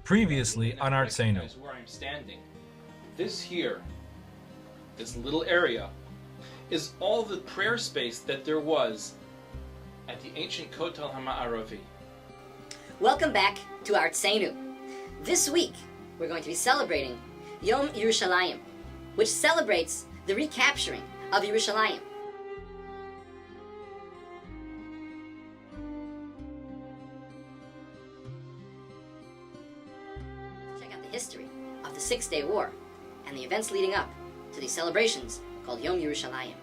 Previously on Artzenu. Where I'm standing. This here, this little area, is all the prayer space that there was at the ancient Kotel HaMa'aravi. Welcome back to Artzenu. This week, we're going to be celebrating Yom Yerushalayim, which celebrates the recapturing of Yerushalayim. Check out the history of the Six-Day War and the events leading up to these celebrations called Yom Yerushalayim.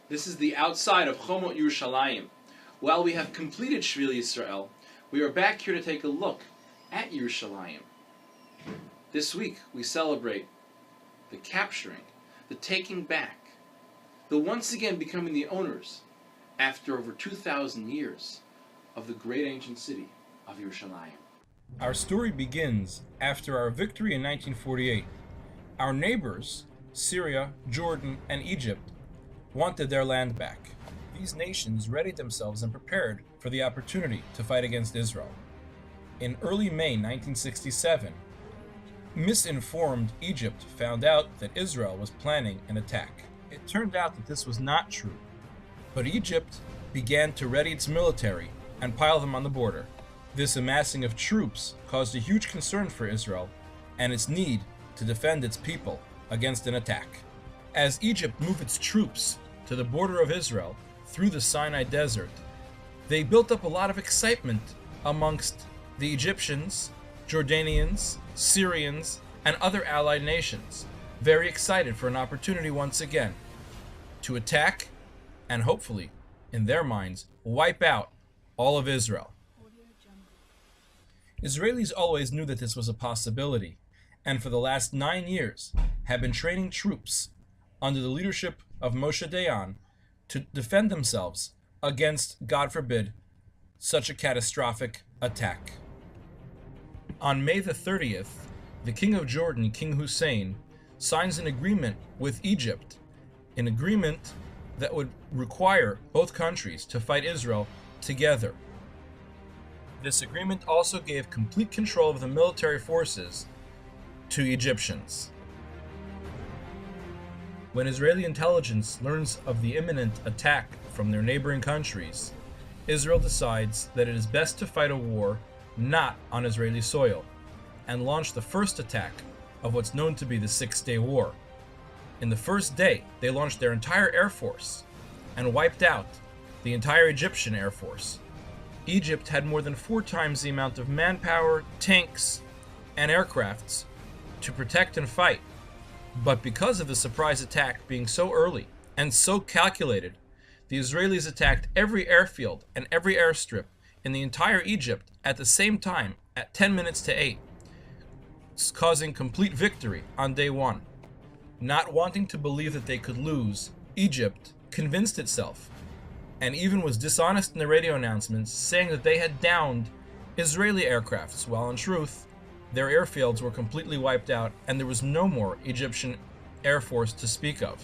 This is the outside of Chomot Yerushalayim. While we have completed Shvil Yisrael, we are back here to take a look at Yerushalayim. This week we celebrate the capturing, the taking back, the once again becoming the owners, after over 2,000 years, of the great ancient city of Yerushalayim. Our story begins after our victory in 1948. Our neighbors, Syria, Jordan, and Egypt, wanted their land back. These nations readied themselves and prepared for the opportunity to fight against Israel. In early May 1967, misinformed Egypt found out that Israel was planning an attack. It turned out that this was not true, but Egypt began to ready its military and pile them on the border. This amassing of troops caused a huge concern for Israel and its need to defend its people against an attack. As Egypt moved its troops to the border of Israel through the Sinai Desert, they built up a lot of excitement amongst the Egyptians, Jordanians, Syrians, and other allied nations, very excited for an opportunity once again to attack and hopefully, in their minds, wipe out all of Israel. Israelis always knew that this was a possibility, and for the last 9 years have been training troops under the leadership of Moshe Dayan to defend themselves against, God forbid, such a catastrophic attack. On May the 30th, the King of Jordan, King Hussein, signs an agreement with Egypt, an agreement that would require both countries to fight Israel together. This agreement also gave complete control of the military forces to Egyptians. When Israeli intelligence learns of the imminent attack from their neighboring countries, Israel decides that it is best to fight a war not on Israeli soil, and launch the first attack of what's known to be the Six-Day War. In the first day, they launched their entire air force and wiped out the entire Egyptian air force. Egypt had more than 4 times the amount of manpower, tanks, and aircrafts to protect and fight. But because of the surprise attack being so early and so calculated, the Israelis attacked every airfield and every airstrip in the entire Egypt at the same time at 10 minutes to 8, causing complete victory on day 1. Not wanting to believe that they could lose, Egypt convinced itself, and even was dishonest in the radio announcements, saying that they had downed Israeli aircrafts, while in truth, their airfields were completely wiped out and there was no more Egyptian Air Force to speak of.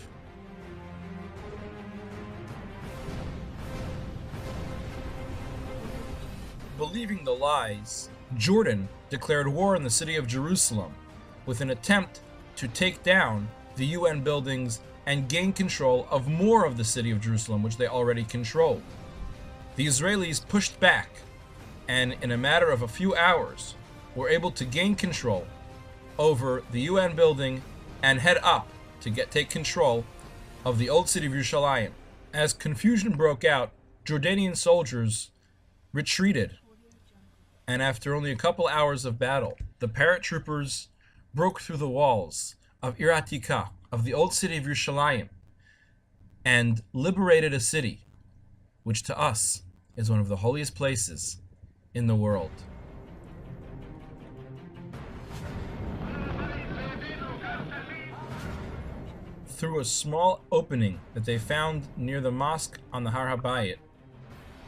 Believing the lies, Jordan declared war on the city of Jerusalem with an attempt to take down the UN buildings and gain control of more of the city of Jerusalem, which they already controlled. The Israelis pushed back and in a matter of a few hours were able to gain control over the UN building and head up to take control of the old city of Yerushalayim. As confusion broke out, Jordanian soldiers retreated, and after only a couple hours of battle, the paratroopers broke through the walls of Ir Atikah, of the old city of Yerushalayim, and liberated a city which to us is one of the holiest places in the world. through a small opening that they found near the mosque on the Har HaBayit.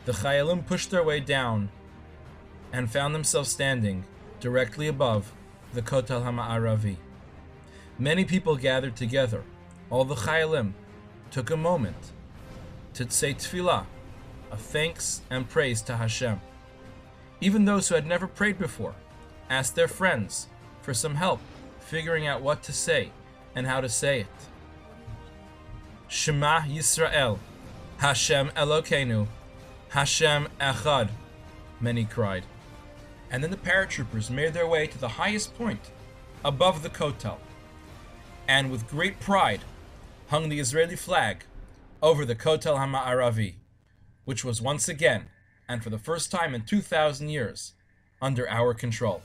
The Chayalim pushed their way down and found themselves standing directly above the Kotel HaMa'aravi. Many people gathered together. All the Chayalim took a moment to say tefillah, of thanks and praise to Hashem. Even those who had never prayed before asked their friends for some help figuring out what to say and how to say it. Shema Yisrael, Hashem Elokeinu, Hashem Echad, many cried. And then the paratroopers made their way to the highest point above the Kotel, and with great pride hung the Israeli flag over the Kotel HaMa'aravi, which was once again, and for the first time in 2,000 years, under our control.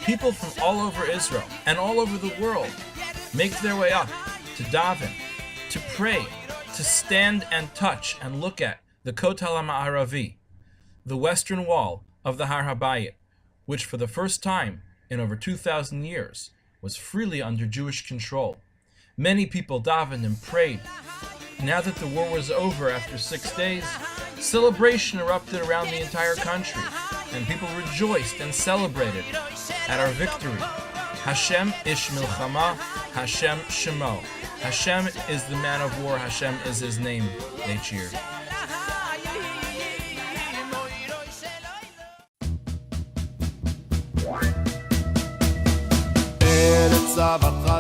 People from all over Israel and all over the world make their way up to daven, to pray, to stand and touch and look at the Kotel HaMa'aravi, the western wall of the Har HaBayit, which for the first time in over 2,000 years was freely under Jewish control. Many people davened and prayed. Now that the war was over after 6 days, celebration erupted around the entire country, and people rejoiced and celebrated at our victory. Hashem ish milchama, Hashem shemo. Hashem is the man of war, Hashem is his name, they cheered. ארץ אהבתך